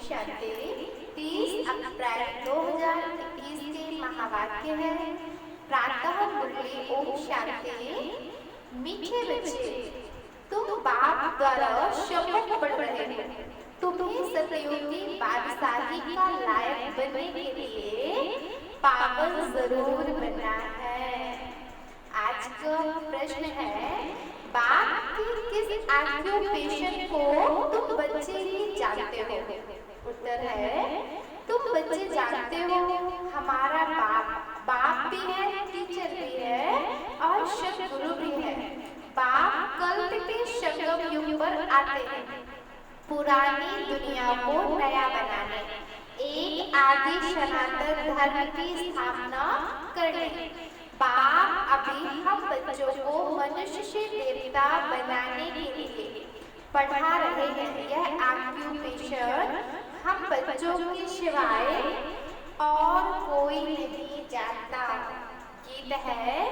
शांति 30 अप्रैल 2021 के महावाक्य है। प्रातः मुरली ओम शांति। मीठे बच्चे, तुम बाप द्वारा शपथ पढ़ रहे हो। तुम्हें सतयुगी बादशाही का लायक बनने के लिए पावन जरूर बनना है। आज का प्रश्न है, बाप के किस ऑक्यूपेशन को तुम बच्चे ही जानते हो? उत्तर है, तुम बच्चे जानते हो हमारा बाप भी है, टीचर भी है और सद्गुरु भी है। बाप कल्प के संगम युग पर आते हैं, पुरानी दुनिया को नया बनाने, एक आदि सनातन धर्म की स्थापना करने। बाप अभी हम बच्चों को मनुष्य से देवता बनाने के लिए पढ़ा रहे हैं। यह ऑक्यूपेशन हम बच्चों के सिवाय और कोई नहीं जानता। गीत है,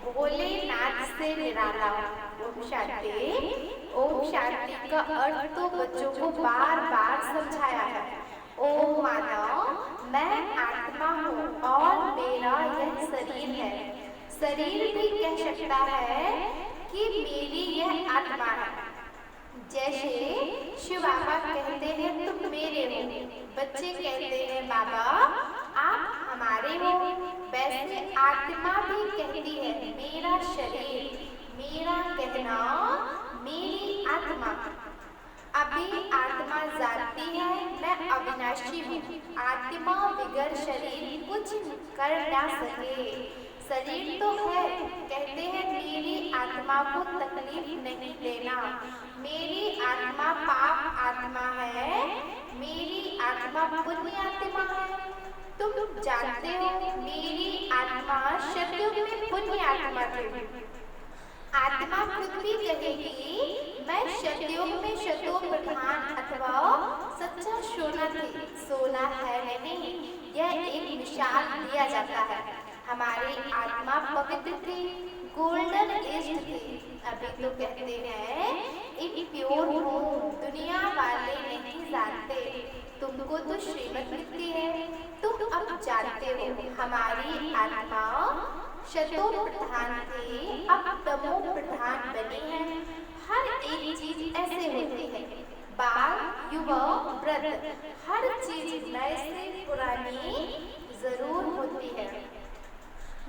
भोलेनाथ से निराला। ओम शांति। ओम शांति का अर्थ तो बच्चों को बार बार समझाया है। ओम मानो मैं आत्मा हूँ और मेरा यह शरीर है। शरीर भी कह सकता है कि मेरी यह आत्मा है। जैसे शिव बाबा कहते हैं तुम मेरे हो, बच्चे कहते हैं बाबा आप हमारे हो। वैसे आत्मा भी कहती है मेरा शरीर, मेरा कहना मेरी आत्मा। अभी आत्मा जानती है मैं अविनाशी हूँ। आत्मा बिगर शरीर कुछ कर ना सके। शरीर तो है, कहते हैं मेरी आत्मा को तकलीफ नहीं देना। मेरी आत्मा पाप आत्मा है, मेरी आत्मा पुण्य आत्मा है। तुम जानते हो मेरी आत्मा सतयुग में पुण्य आत्मा थी। आत्मा खुद भी कहेगी मैं सतयुग में शतो प्रधान अथवा सच्चा सोना थी। सोना है नहीं, यह एक मिसाल दिया जाता है। हमारी आत्मा पवित्र थी, गोल्डन एज थी। अभी तो कहते हैं इम्प्योर हो, दुनिया वाले नहीं जानते। तुमको तो श्रीमत मिलती है, तुम अब जानते हो हमारी आत्मा शतो प्रधान थी, अब तमो प्रधान बनी है। हर एक चीज ऐसे होती है, बाल युवा वृद्ध, हर चीज नए से पुरानी जरूर होती है।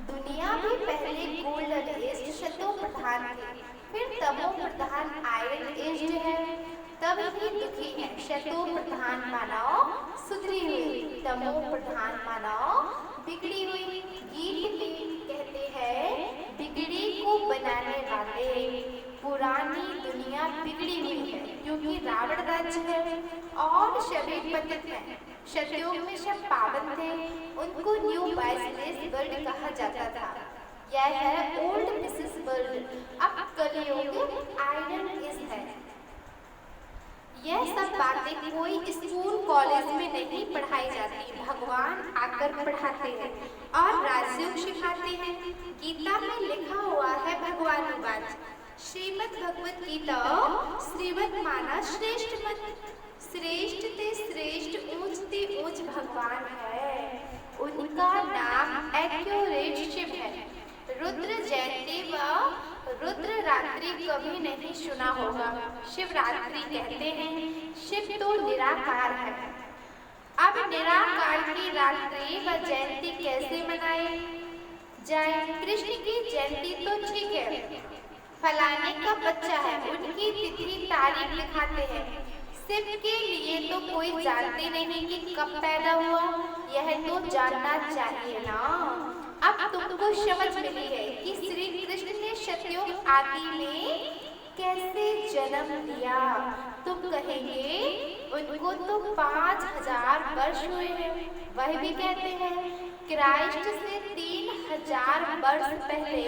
दुनिया भी पहले गोल्डन एज शतो प्रधान थी, फिर तमो प्रधान आयरन एज है, तब भी दुखी है। शतो प्रधान मानो सुधरी हुई, तमो प्रधान मानो बिगड़ी हुई। गीत में कहते हैं बिगड़ी को बनाने वाले। पुरानी दुनिया बिगड़ी हुई है क्योंकि रावण राज्य है और सभी पतित हैं। सतयुग में सब पावन थे, उनको न्यू बाइसलेस वर्ल्ड कहा जाता था। यह है ओल्ड मिसेस वर्ल्ड, अब कलयुग आयरन एज है। यह सब बातें कोई स्कूल कॉलेज में नहीं पढ़ाई जाती, भगवान आकर पढ़ाते हैं और राजयोग सिखाते हैं। गीता में लिखा हुआ है भगवान बात। श्रीमद् भगवत गीता श्रीमद् माना श्रेष्ठ मत, श्रेष्ठ ते श्रेष्ठ, ऊंच ते ऊंच भगवान है। उनका नाम एक्यूरेट शिव है। रुद्र जयंती व रुद्र रात्रि कभी नहीं सुना होगा। शिवरात्रि कहते हैं, शिव तो निराकार है। अब निराकार की रात्रि व जयंती कैसे मनाए जाए? कृष्ण की जयंती तो ठीक है, फलाने का बच्चा है उनकी तिथि तारीख लिखाते हैं। शिव के लिए तो कोई जानते नहीं कि कब पैदा हुआ, यह तो जानना चाहिए ना। अब तुमको समझ मिली है कि श्री कृष्ण ने सतयुग आदि में कैसे जन्म लिया। तुम कहेंगे उनको तो 5000 वर्ष हुए हैं। वह भी कहते हैं क्राइस्ट से 3000 वर्ष पहले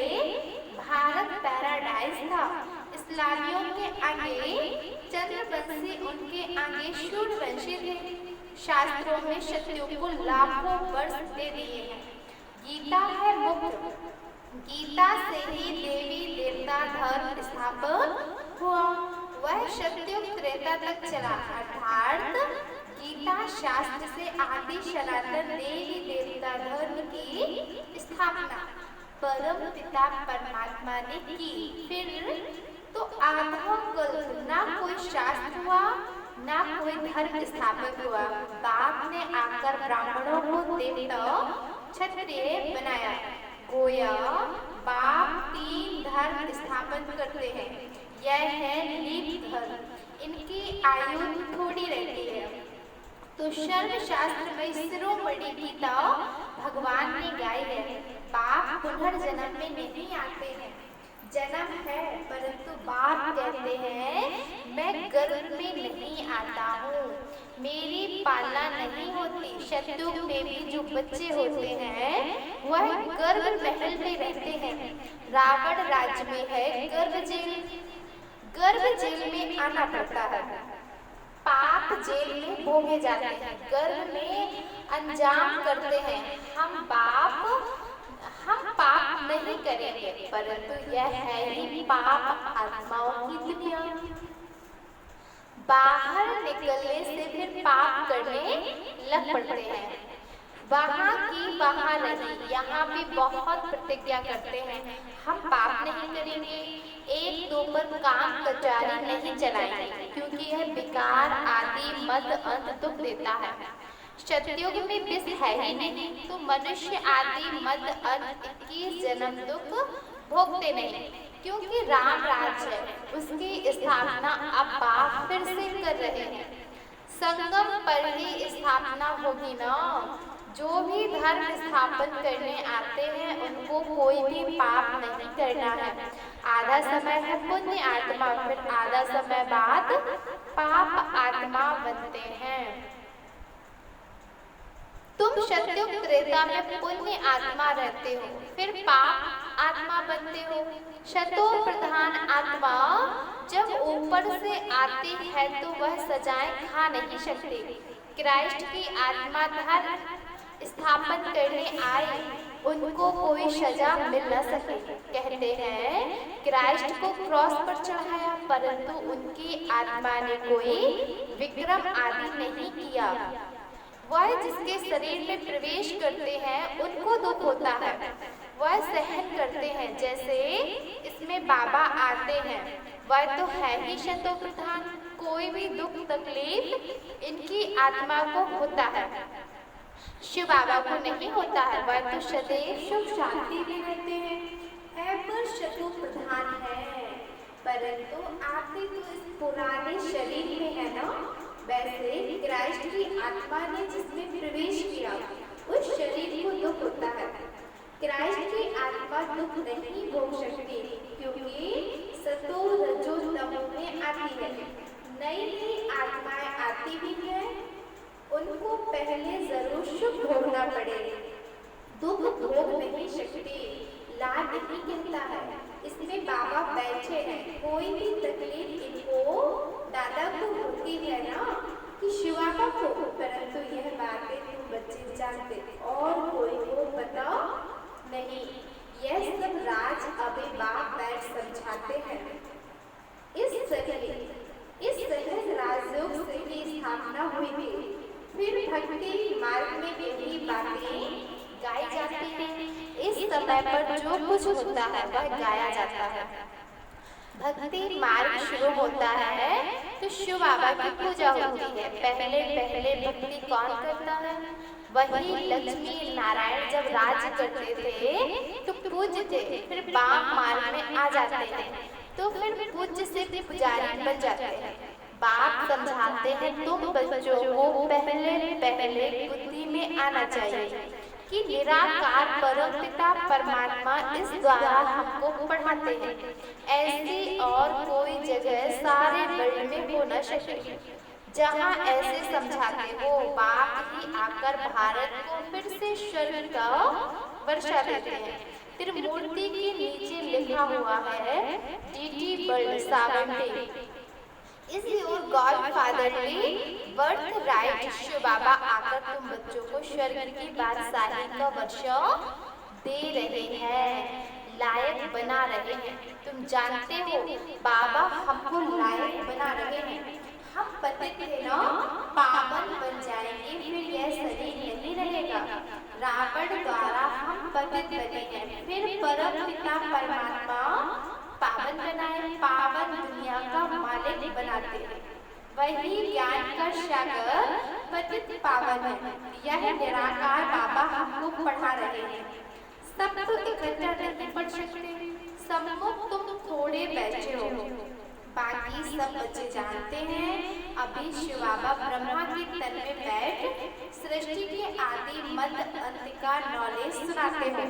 भारत पैराडाइज था। इस्लामियों के आगे चंद्रवंशी, उनके आगे सूर्यवंशी थे। शास्त्रों में सतयुग को लाखों वर्ष दे दिए हैं। गीता है मुक्त, गीता से ही देवी देवता धर्म स्थापन हुआ। वह सतयुग त्रेता तक चला, अर्थात गीता शास्त्र से आदि सनातन देवी देवता धर्म की स्थापना परम पिता परमात्मा ने की। फिर तो आधा कल्प ना कोई शास्त्र हुआ ना कोई धर्म स्थापित हुआ। बाप ने आकर ब्राह्मणों को देवता क्षत्रिय बनाया। गोया बाप 3 धर्म स्थापन करते हैं। यह है लीप धर्म। इनकी आयु थोड़ी रहती है। तो सर्वशास्त्र में शिरोमणि गीता भगवान ने गाई है। बाप पुनर्जन्म में नहीं आते हैं। जन्म है परंतु बाप कहते हैं मैं गर्भ में नहीं आता हूँ, मेरी पालना नहीं होती। शत्रुघ्न में भी जो बच्चे होते हैं वह गर्भ महल में रहते हैं। रावण राज्य में है गर्भ जेल में आना पड़ता है। पाप जेल में भोगे जाते हैं, गर्भ में अंजाम करते हैं। हम पाप नहीं करेंगे, परंतु यह है ही पाप आत्माओं की दुनिया। बाहर निकलने से फिर पाप करने लग पड़ते हैं। वहाँ की वहाँ नहीं, यहाँ भी बहुत प्रतिज्ञा करते हैं हम पाप नहीं करेंगे, एक दो पर काम कचहरी नहीं चलाएंगे, क्योंकि यह विकार आदि मद अंत दुख देता है। सतयुग में विष है ही नहीं, तो मनुष्य आदि मद अंत 21 जन्म दुख भोगते नहीं, क्योंकि राम राज्य है, उसकी स्थापना अब बाप फिर से कर रहे हैं। संगम पर ही स्थापना होगी ना। जो भी धर्म स्थापन करने आते हैं उनको कोई भी पाप नहीं करना है। आधा समय है पुण्य आत्मा, फिर आधा समय बाद पाप आत्मा बनते हैं। तुम सतयुग त्रेता में पुण्य आत्मा रहते हो, फिर पाप आत्मा बनते हो। शतो प्रधान आत्मा जब ऊपर से आती है तो वह सजाएं खा नहीं सकती। क्राइस्ट की आत्मा धर्म स्थापन करने आए, उनको कोई सजा मिल न सके। कहते हैं क्राइस्ट को क्रॉस पर चढ़ाया, परंतु उनकी आत्मा ने कोई विक्रम आदि नहीं किया। वह जिसके शरीर में प्रवेश करते हैं उनको दुख होता है, वह सहन करते हैं। जैसे इसमें बाबा आते हैं, वह तो है ही शतो प्रधान, कोई भी दुख तकलीफ इनकी आत्मा को होता है, शिव बाबा को नहीं होता है। वह तो सदैव सुख शांति में रहते हैं। है पर शतो प्रधान है, परंतु आते तो इस पुराने शरीर में है ना। वैसे क्राइस्ट की आत्मा ने जिसमें प्रवेश किया उस शरीर को दुख होता है। क्राइस्ट की आत्मा दुख नहीं भोग सकती, क्योंकि सतो रजो तमो में आती है। नई नई आत्माएं आती भी हैं, उनको पहले जरूर सुख भोगना पड़ेगा, दुख भोग नहीं सकती। लाड नहीं कहता है, इसमें बाबा बैठे हैं, कोई भी तकलीफ इनको दादा को होती है ना कि शिवा को, परंतु यह बातें तुम बच्चे जानते और कोई को पता नहीं। यह सब राज अभी बाप बैठ समझाते हैं। इस सहज राजयोग से ही स्थापना हुई थी। फिर भक्ति मार्ग में यही बातें गाई जाती हैं। इस समय पर जो कुछ होता है वह गाया जाता है। भक्ति मार्ग शुरू होता है तो शिव बाबा की पूजा होती है। पहले भक्ति कौन करता है? वही लक्ष्मी नारायण जब राज्य करते थे तो पूज्य थे, फिर बाम मार्ग में आ जाते हैं तो फिर पूज्य से पुजारी बन जाते हैं। बाप समझाते हैं तुम बच्चों को पहले बुद्धि में आना चाहिए कि निराकार परम पिता परमात्मा इस द्वारा हमको पढ़ाते हैं। ऐसी और कोई जगह सारे वर्ल्ड में हो न सके जहाँ ऐसे समझाते हो। बाप ही आकर भारत को फिर से स्वर्ग का वर्षा देते हैं। त्रिमूर्ति के नीचे लिखा हुआ है डीटी वर्ल्ड 70 इसी और God fatherly birth right. Shiv Baba आकर तुम बच्चों को स्वर्ग की बादशाही का वर्षा दे रहे हैं, लायक बना रहे हैं। तुम जानते हो बाबा हमको लायक बना रहे हैं। हम पतित थे ना, पावन बन जाएंगे सुनाते हैं। वही ज्ञान का सागर पतित पावन है। यह निराकार बाबा हमको पढ़ा रहे हैं। सब तो इकट्ठा नहीं पढ़ सकते, सम्मुख तुम थोड़े बैठे हो, बाकी सब बच्चे जानते हैं। अभी शिव बाबा ब्रह्मा के तन में बैठ सृष्टि के आदि मध्य अंत का नॉलेज सुनाते हैं।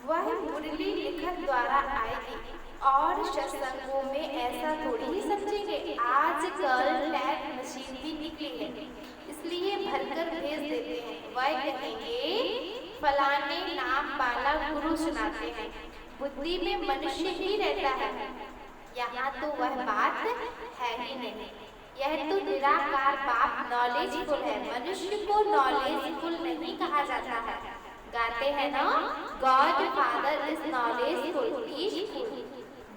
वह मुरली लिखत द्वारा आएगी और सत्संगों में ऐसा थोड़ी ही समझेंगे। आजकल टैप मशीन भी निकली है, इसलिए भरकर भेज देते हैं। वह कहेंगे फलाने नाम वाला गुरु सुनाते हैं, बुद्धि में मनुष्य ही रहता है। यहाँ तो वह बात है ही नहीं। यह तो निराकार बाप नॉलेजफुल है, मनुष्य को नॉलेजफुल नहीं कहा जाता है। गाते हैं ना, गॉड फादर इज नॉलेजफुल,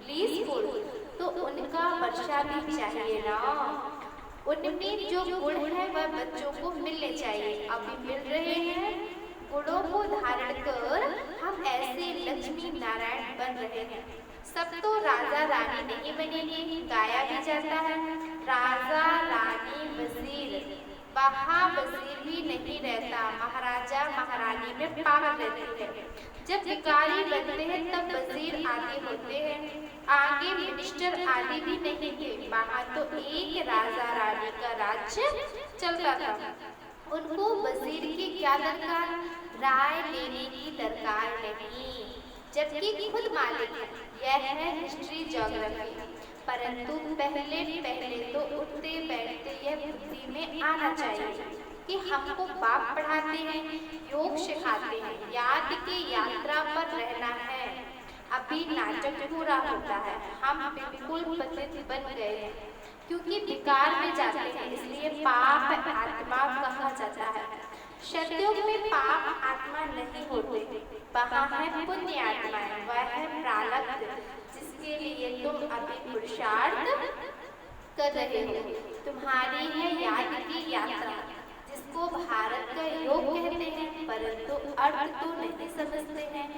ब्लीसफुल, तो उनका वर्षा भी चाहिए ना। उनमें जो गुण है वह बच्चों को मिलने चाहिए, अभी मिल रहे हैं। गुणों को धारण कर हम ऐसे लक्ष्मी नारायण बन रहे हैं। सब तो राजा रानी नहीं बनेंगे, गाया भी जाता है राजा रानी वजीर, वहाँ वजीर भी नहीं रहता, महाराजा महारानी में पावर रहती है। जब भिखारी बनते हैं तब वजीर आदि होते हैं, आगे मिनिस्टर आदि भी नहीं थे। वहाँ तो एक राजा रानी का राज्य चलता था। उनको वजीर की क्या दरकार, राय लेने की दरकार नहीं, जबकि खुद मालिक है। यह है हिस्ट्री ज्योग्राफी। परंतु पहले तो उठते बैठते यह बुद्धि में आना चाहिए कि हमको बाप पढ़ाते हैं, योग सिखाते हैं, याद की यात्रा पर रहना है। अभी नाटक पूरा होता है, हम बिल्कुल पतित बन गए हैं, क्योंकि विकार में जाते हैं, इसलिए पाप आत्मा कहा जाता है। सतयुग में पाप आत्मा नहीं होते, वहाँ है पुण्य आत्माएं, वह है प्रारब्ध, जिसके लिए तुम अभी पुरुषार्थ कर रहे हो। तुम्हारी है याद की यात्रा, जिसको भारत का योग कहते हैं, परंतु अर्थ तो नहीं समझते हैं।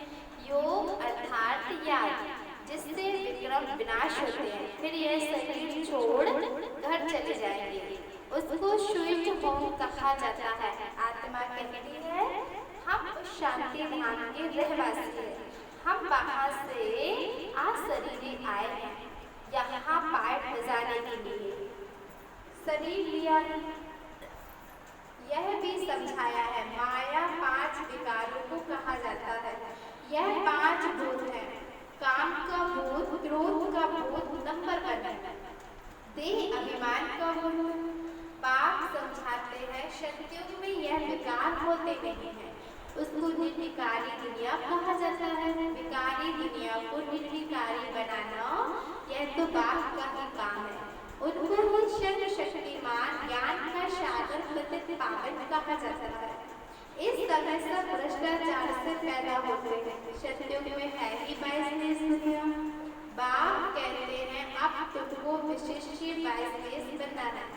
योग अर्थात याद, जिससे विक्रम विनाश होते हैं, फिर यह शरीर छोड़ घर चले जाएंगे। उसको स्वीट होम कहा जाता है। आत्मा कहती है हम शांति धाम के रहवासी हैं, हम वहाँ से शरीर आए हैं, यहाँ पाठ बजाने के लिए शरीर लिया। यह भी समझाया है माया 5 विकारों को कहा जाता है। यह 5 भूत है, काम का भूत, क्रोध का भूत, नंबर 1, देह अभिमान का भूत। बाप समझाते हैं सतयुग में यह विकार होते नहीं है, उसको निर्विकारी दुनिया कहा जाता है। विकारी दुनिया को निर्विकारी बनाना यह तो बाप का ही काम है। उनको ही सर्वशक्तिमान ज्ञान का सागर पतित पावन कहा जाता है। इस तरह से भ्रष्टाचार से पैदा होते हैं। सतयुग में है ही 22 दुनिया। बाप कहते हैं अब तुमको विशिष्ट 22 बनना है।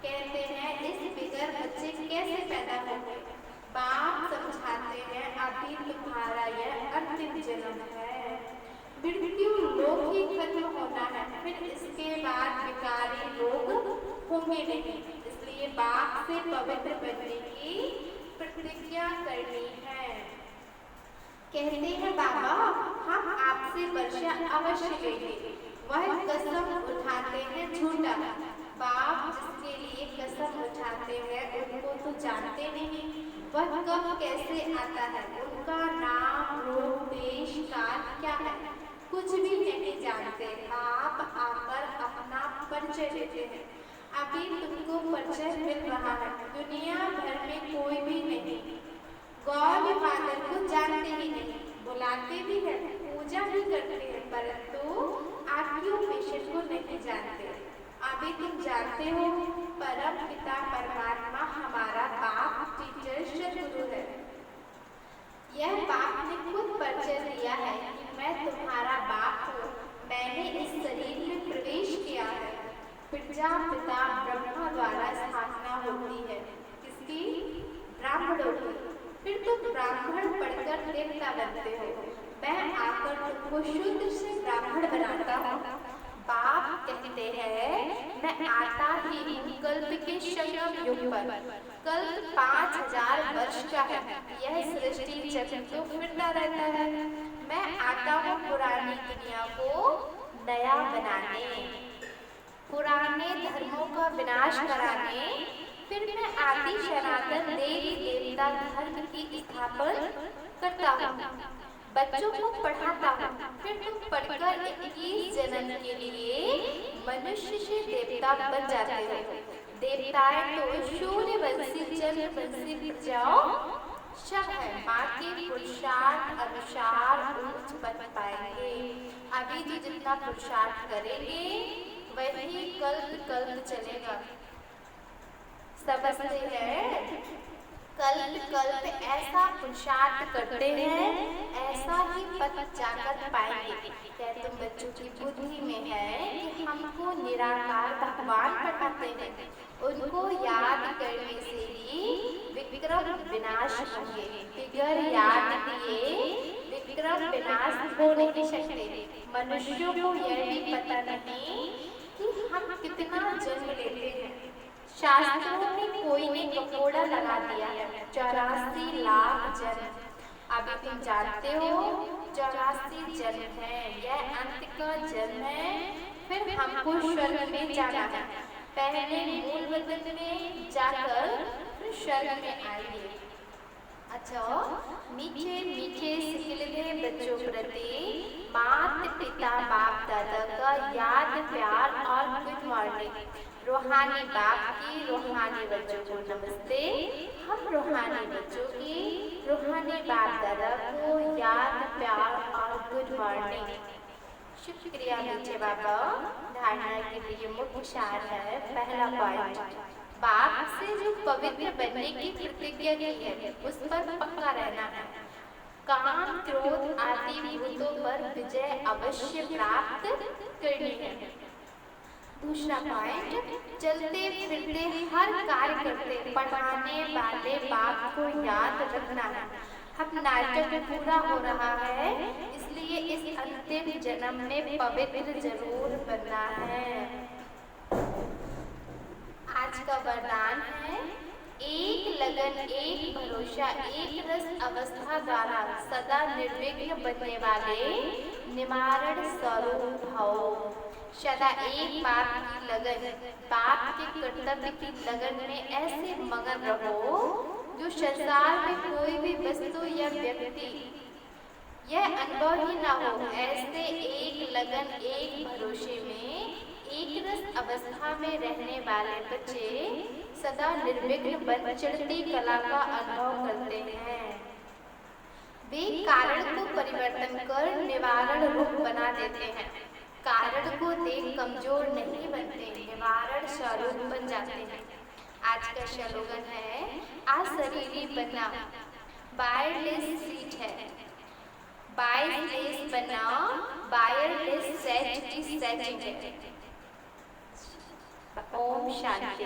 कहते हैं इस बिगर बच्चे कैसे पैदा होंगे। बाप समझाते हैं अभी तुम्हारा यह अंतिम जन्म है, मृत्यु लोग ही खत्म होना है, फिर इसके बाद विकारी लोग होंगे नहीं। इसलिए बाप से पवित्र बनने की प्रतिज्ञा करनी है। कहते हैं बाबा हम आपसे वर्षा अवश्य लेंगे। वह कसम उठाते हैं झूठा। बाप जिसके लिए कसम उठाते हैं उनको तो जानते नहीं, वह कब कैसे आता है, उनका नाम रूप देश काल क्या है, कुछ भी नहीं जानते। आप आकर अपना परिचय देते हैं। अभी तुमको परिचय मिल रहा है, दुनिया भर में कोई भी नहीं गॉड फादर को जानते ही नहीं, बुलाते भी हैं, पूजा भी करते हैं, परंतु ऑक्यूपेशन को नहीं जानते। अभी तुम जानते हो परम पिता परमात्मा हमारा बाप टीचर सदगुरु है। यह बाप ने खुद परिचय दिया है कि मैं तुम्हारा बाप हूँ, मैंने इस शरीर में प्रवेश किया है। प्रजापिता ब्रह्मा द्वारा स्थापना होती है, किसकी? ब्राह्मणों की। फिर तुम ब्राह्मण पढ़कर देवता बनते हो, मैं आकर तुमको शुद्ध से ब्राह्मण बनाता हूँ। बाप कहते हैं मैं आता ही हूँ कल्प के संगम युग पर। कल्प 5000 वर्ष का है, यह सृष्टि चक्र तो फिरता रहता है। मैं आता हूँ पुरानी दुनिया को नया बनाने, पुराने धर्मों का विनाश कराने। फिर मैं आदि सनातन देवी देवता धर्म की स्थापना करता हूँ, बच्चों को पढ़ाता हूँ। फिर तुम पढ़कर 21 जन्म के लिए मनुष्य से देवता बन जाते हो। देवताएं तो सूर्यवंशी चंद्रवंशी प्रजाओं सब है, माँ के पुरुषार्थ अनुसार ऊंच बन पाएंगे। अभी जो जितना पुरुषार्थ करेंगे वही कल्प कल्प चलेगा। समझते हैं? कल्प कल्प ऐसा पुरुषार्थ करते हैं, ऐसा ही पद जाकर पाएंगे। क्या तुम बच्चों की बुद्धि में है कि हमको निराकार भगवान पढ़ाते हैं, उनको याद करने से ही विक्रम विनाश होंगे। बिगर याद किए विक्रम विनाश हो नहीं सकते। मनुष्यों को यह भी पता नहीं कि हम कितना जन्म लेते हैं। शास्त्रों में कोई ने ककोड़ा लगा दिया है 84 लाख जन्म। अभी तुम जानते हो 84 जन्म है, यह अंत का जन्म है। फिर हमको स्वर्ग में जाना है, पहले मूल वतन में जाकर फिर स्वर्ग में आएंगे। अच्छा, मीठे मीठे सिलसिले बच्चों प्रति माता पिता बाप दादा का याद प्यार और गुड मॉर्निंग। रूहानी बाप की रूहानी बच्चों को नमस्ते। हम रूहानी बच्चों की रूहानी बाप दादा को याद प्यार और गुड मॉर्निंग। शुक्रिया मीठे बाबा। धारणा के लिए मुख्य सार है। पहला पॉइंट, बाप से जो पवित्र बनने की प्रतिज्ञा की है उस पर पक्का रहना है। काम क्रोध आदि भूतों पर विजय अवश्य प्राप्त करनी है। दूसरा पॉइंट, चलते फिरते हर कार्य करते पढ़ाने वाले बाप को याद रखना है। अब नाटक पूरा हो रहा है, इसलिए इस अंतिम जन्म में पवित्र जरूर बनना है। आज का वरदान है, एक लगन एक भरोसा एक रस अवस्था द्वारा सदा निर्विघ्न बनने वाले निवारण स्वरूप भव। सदा एक बाप की लगन, बाप के कर्तव्य की लगन में ऐसे मगन रहो जो संसार में कोई भी वस्तु या व्यक्ति यह अनुभव ही ना हो। ऐसे एक लगन एक भरोसे में एक रस अवस्था में रहने वाले बच्चे सदा निर्विघ्न बन चढ़ती कला का अनुभव करते हैं। वे कारण को परिवर्तन कर निवारण रूप बना देते हैं। कारण को देख कमजोर नहीं बनते, निवारण स्वरूप बन जाते हैं। आज का स्लोगन है, अशरीरी बनना वायरलेस सीट है, वायरलेस बनना वायरलेस सेट की सेटिंग है। ओम शांति।